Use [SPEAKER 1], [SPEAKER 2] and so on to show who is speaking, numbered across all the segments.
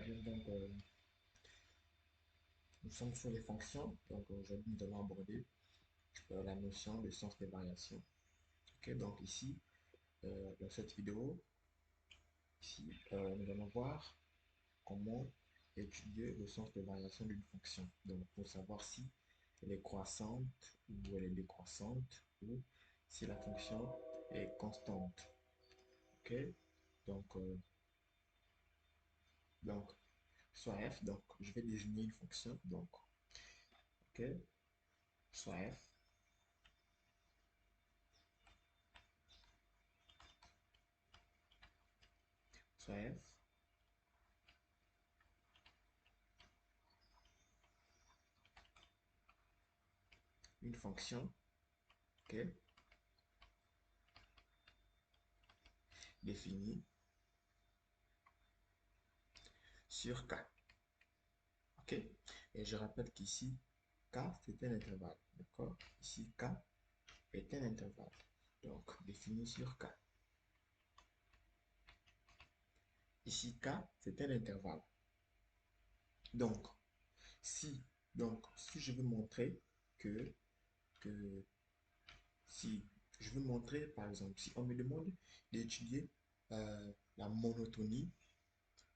[SPEAKER 1] bien, donc nous sommes sur les fonctions. Donc aujourd'hui, nous allons aborder la notion de sens des variations. Ok, donc ici, dans cette vidéo, nous allons voir comment étudier le sens de variation d'une fonction. Donc pour savoir si elle est croissante ou elle est décroissante ou si la fonction est constante. Ok, donc, donc soit f, donc je vais désigner une fonction. Donc, ok, soit f. Soit f, une fonction, ok, définie sur K, ok. Et je rappelle qu'ici, K, c'est un intervalle, d'accord. Ici, K est un intervalle, donc défini sur K. Ici, K, c'est un intervalle. Donc, si, si je veux montrer que si je veux montrer, par exemple, si on me demande d'étudier la monotonie.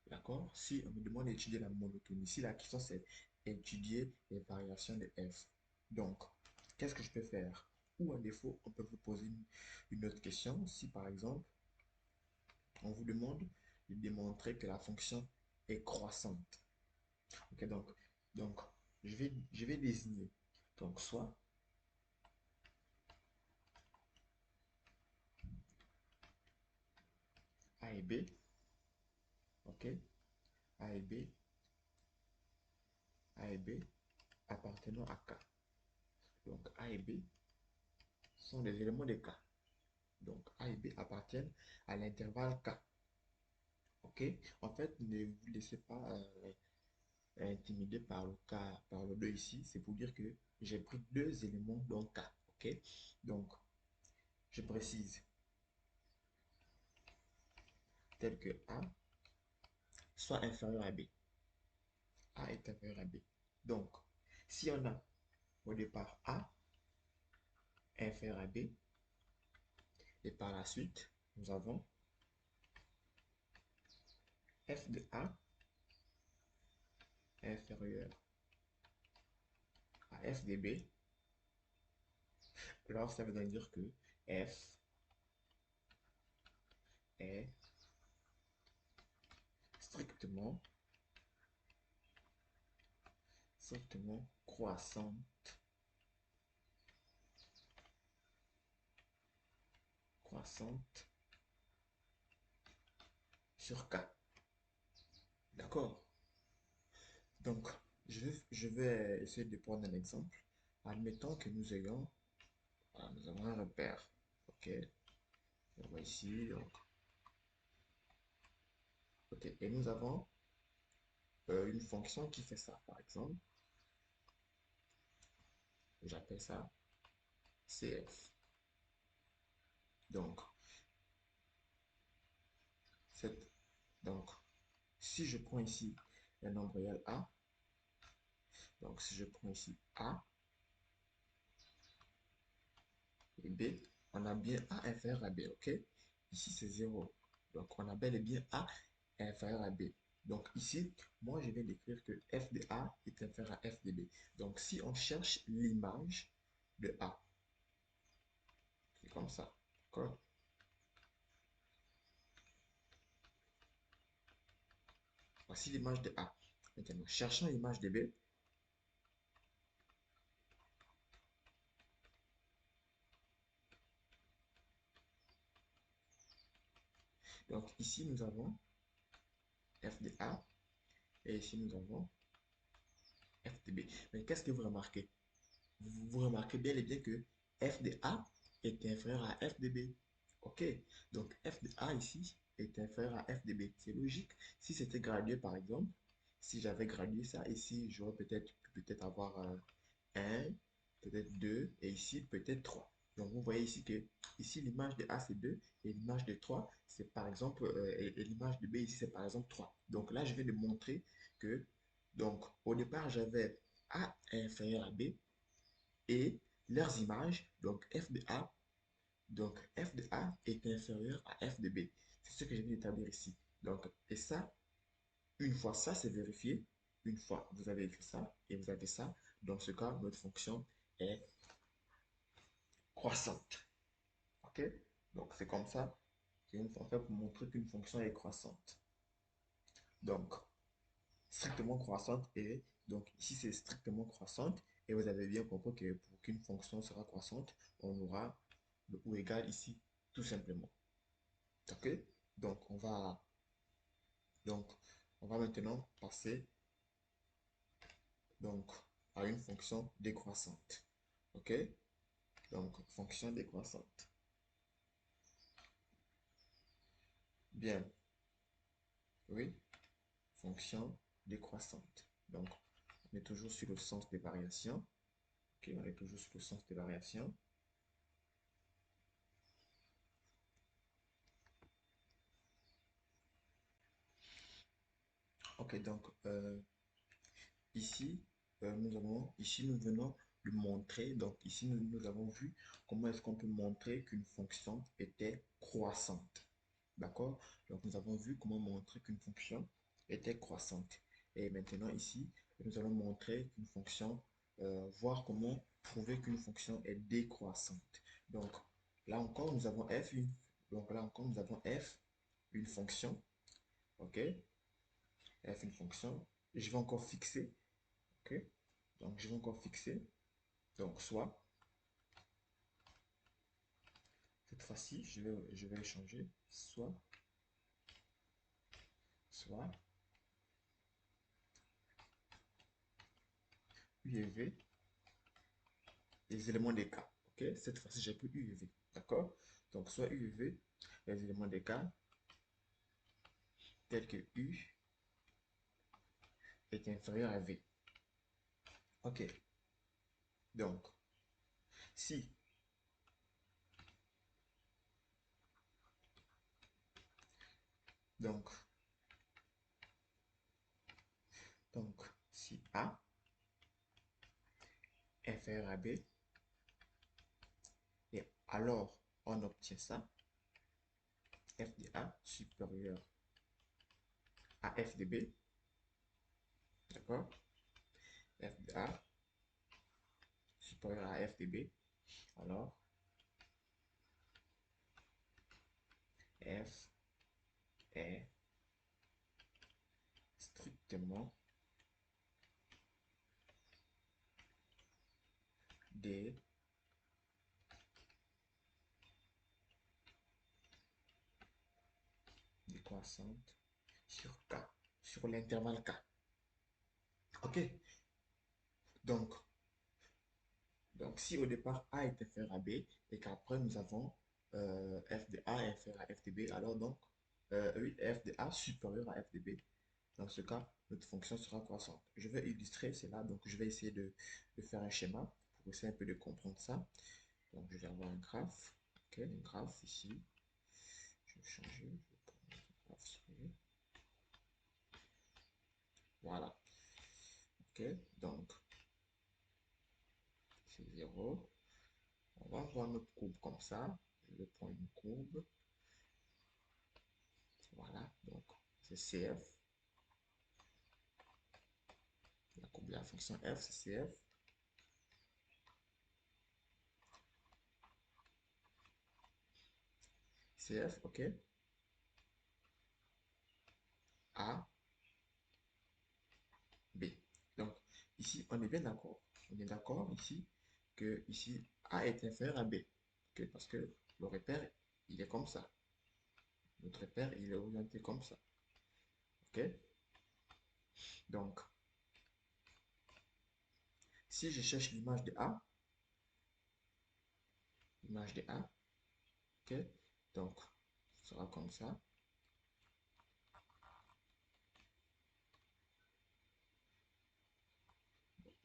[SPEAKER 1] D'accord? Si on me demande d'étudier la monotonie, si la question c'est étudier les variations de f. Donc, qu'est-ce que je peux faire? Ou à défaut, on peut vous poser une autre question. Si par exemple, on vous demande de démontrer que la fonction est croissante. Ok, donc je vais désigner. Donc, soit A et B, ok? A et B, A et B appartenant à K. Donc, A et B sont des éléments de K. Donc, A et B appartiennent à l'intervalle K. Ok? En fait, ne vous laissez pas intimider par le cas, par le 2 ici. C'est pour dire que j'ai pris deux éléments dans K. Ok? Donc, je précise tel que A soit inférieur à B. A est inférieur à B. Donc, si on a au départ A inférieur à B, et par la suite, nous avons f de A inférieur à f de B, alors ça veut dire que f est strictement, strictement croissante sur K. D'accord? Donc, je vais essayer de prendre un exemple. Admettons que nous ayons, voilà, nous avons un repère. Ok, on va ici, donc, ok, et nous avons une fonction qui fait ça, par exemple. J'appelle ça CF. Donc, cette, donc, si je prends ici un nombre réel A, donc si je prends ici A et B, on a bien A inférieur à B, ok? Ici c'est 0. Donc on a bel et bien A inférieur à B. Donc ici, moi je vais décrire que f de A est inférieur à f de B. Donc si on cherche l'image de A, c'est comme ça. D'accord? Voici l'image de A. Maintenant, cherchons l'image de B. Donc ici nous avons f de A et ici nous avons f de B. Mais qu'est-ce que vous remarquez? Vous remarquez bien et bien que f de A est inférieur à f de B. Ok, donc f de A ici est inférieur à f de B. C'est logique. Si c'était gradué par exemple, si j'avais gradué ça ici, j'aurais peut-être avoir 1, peut-être 2 et ici peut-être 3. Donc vous voyez ici que ici, l'image de A, c'est 2, et l'image de 3, c'est par exemple, et l'image de B ici, c'est par exemple 3. Donc là, je vais de montrer que, donc, au départ, j'avais A inférieur à B, et leurs images, donc f de A, donc f de A est inférieur à f de B. C'est ce que je viens d'établir ici. Donc, et ça, une fois ça, c'est vérifié. Une fois vous avez écrit ça et vous avez ça, dans ce cas, notre fonction est croissante. OK? Donc, c'est comme ça qu'on fait pour montrer qu'une fonction est croissante. Donc, strictement croissante et donc ici, c'est strictement croissante. Et vous avez bien compris que pour qu'une fonction sera croissante, on aura le ou égal ici, tout simplement. OK? Donc, donc, on va maintenant passer donc, à une fonction décroissante. OK? Donc, fonction décroissante. Bien, oui, fonction décroissante. Donc, on est toujours sur le sens des variations. OK, on est toujours sur le sens des variations. OK, donc, ici, nous venons de montrer, donc ici, nous avons vu comment est-ce qu'on peut montrer qu'une fonction était croissante. D'accord? Donc, nous avons vu comment montrer qu'une fonction était croissante. Et maintenant, ici, nous allons montrer qu'une fonction, voir comment prouver qu'une fonction est décroissante. Donc, là encore, nous avons donc là encore, nous avons f, une fonction. OK? F, une fonction. Je vais encore fixer. OK? Donc, je vais encore fixer. Donc, soit, cette fois-ci, je vais changer. Soit, U et V, les éléments des cas. OK? Cette fois-ci, j'ai plus U et V. D'accord? Donc, soit U et V, les éléments des cas, tels que U est inférieur à V. OK? Donc, si, donc, si A est inférieur à B, et alors on obtient ça, f de A supérieur à f de B, d'accord? F de A supérieur à f de B, alors f est strictement décroissante sur K, sur l'intervalle K. OK? Donc, si au départ A est inférieur à B et qu'après nous avons f de A est inférieur à f de B, alors donc, oui, f de A supérieur à f de B, dans ce cas, notre fonction sera croissante. Je vais illustrer cela, donc je vais essayer de faire un schéma pour essayer un peu de comprendre ça. Donc, je vais avoir un graphe. OK, un graphe ici. Je vais changer. Je vais prendre un graphe ici. Voilà. OK, donc, c'est 0. On va voir notre courbe comme ça. Je vais prendre une courbe. Voilà, donc c'est CF. La courbe de la fonction f, c'est CF. CF, OK. A, B. Donc, ici, on est bien d'accord. On est d'accord ici que ici, A est inférieur à B. OK, parce que le repère, il est comme ça. Notre repère, il est orienté comme ça. OK? Donc, si je cherche l'image de A, l'image de A, OK? Donc, ce sera comme ça.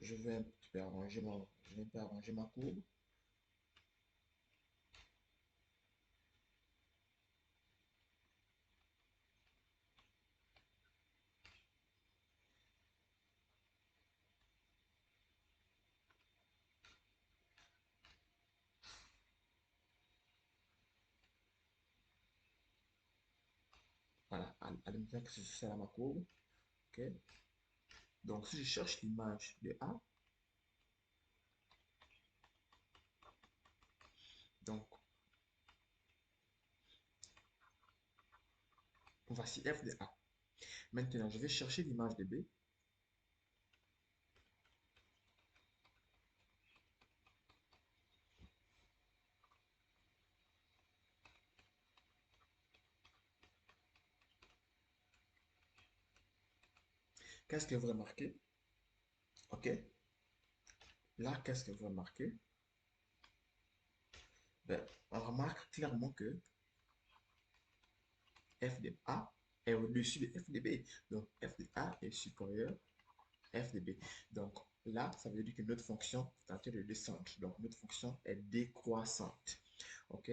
[SPEAKER 1] Je vais un peu arranger ma courbe. Voilà, à l'image que c'est là ma courbe. OK? Donc, si je cherche l'image de A, donc, voici f de A. Maintenant, je vais chercher l'image de B. Qu'est-ce que vous remarquez? OK? Là, qu'est-ce que vous remarquez? Ben, on remarque clairement que f de A est au-dessus de f de B. Donc, f de A est supérieur à f de B. Donc, là, ça veut dire que notre fonction est en train de descendre. Donc, notre fonction est décroissante. OK?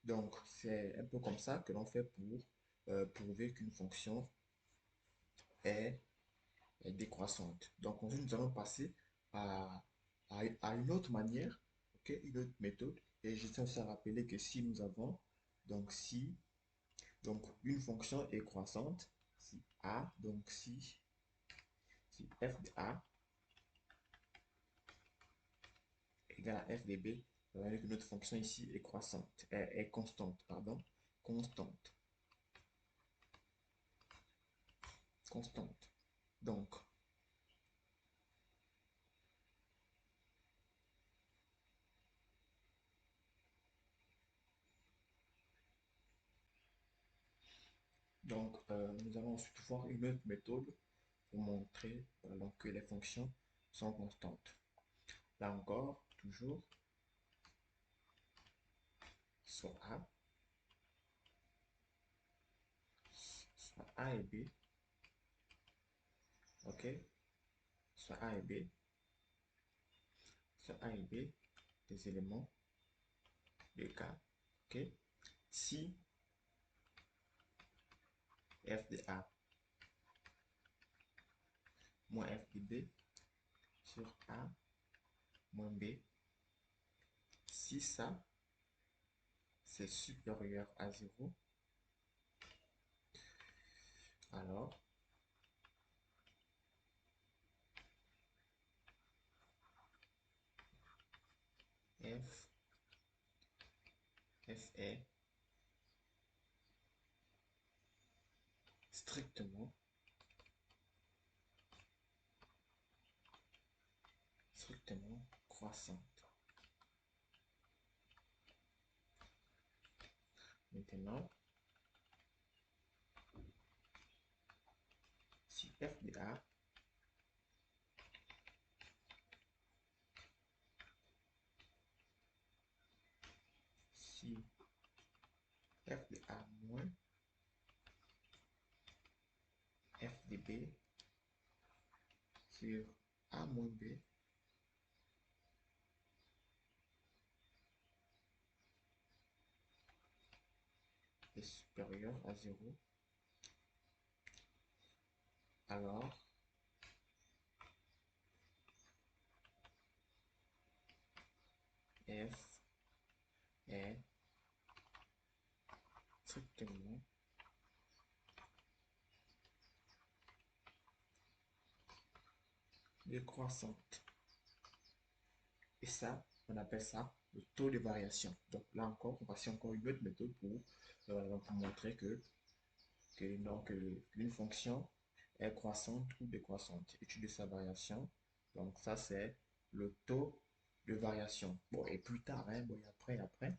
[SPEAKER 1] Donc, c'est un peu comme ça que l'on fait pour prouver qu'une fonction est décroissante. Donc, ensuite, nous allons passer à, à une autre manière, ok, une autre méthode. Et je tiens aussi à rappeler que si nous avons, si donc une fonction est croissante, si A, si f de A égale à f de B, ça veut dire que notre fonction ici est croissante, est constante, pardon, constante, constante. Donc, nous allons ensuite voir une autre méthode pour montrer que les fonctions sont constantes. Là encore, toujours, soit A et B, ok, soit A et B, soit A et B, des éléments de K, ok. Si f de A moins f de B sur A moins B, si ça c'est supérieur à 0, alors f, f est strictement, strictement croissante. Maintenant, si f de A si f de A moins f de B sur A moins B est supérieur à 0, alors f est strictement décroissante. Et ça, on appelle ça le taux de variation. Donc là encore, on va passer encore une autre méthode pour montrer qu'une fonction est croissante ou décroissante. Étude de sa variation. Donc ça, c'est le taux de variation. Bon, et plus tard, hein, bon, et après,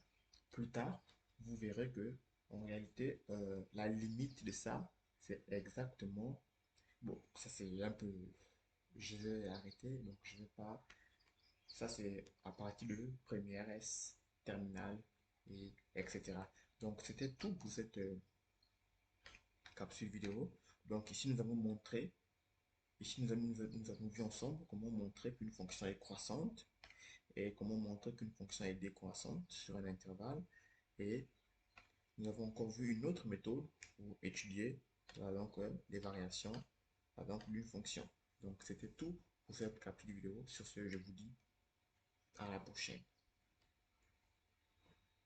[SPEAKER 1] plus tard, vous verrez que en réalité, la limite de ça, c'est exactement. Bon, ça c'est un peu. Je vais arrêter, donc je vais pas. Ça c'est à partir de première S, terminale, et etc. Donc c'était tout pour cette capsule vidéo. Donc ici nous avons montré, ici nous avons vu ensemble comment montrer qu'une fonction est croissante et comment montrer qu'une fonction est décroissante sur un intervalle. Et nous avons encore vu une autre méthode pour étudier les variations d'une fonction. Donc c'était tout pour cette capsule vidéo. Sur ce, je vous dis à la prochaine.